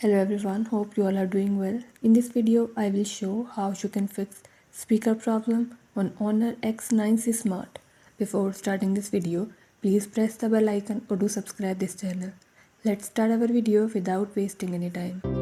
Hello everyone, hope you all are doing well. In this video, I will show how you can fix speaker problem on Honor X9c Smart. Before starting this video, please press the bell icon or do subscribe this channel. Let's start our video without wasting any time.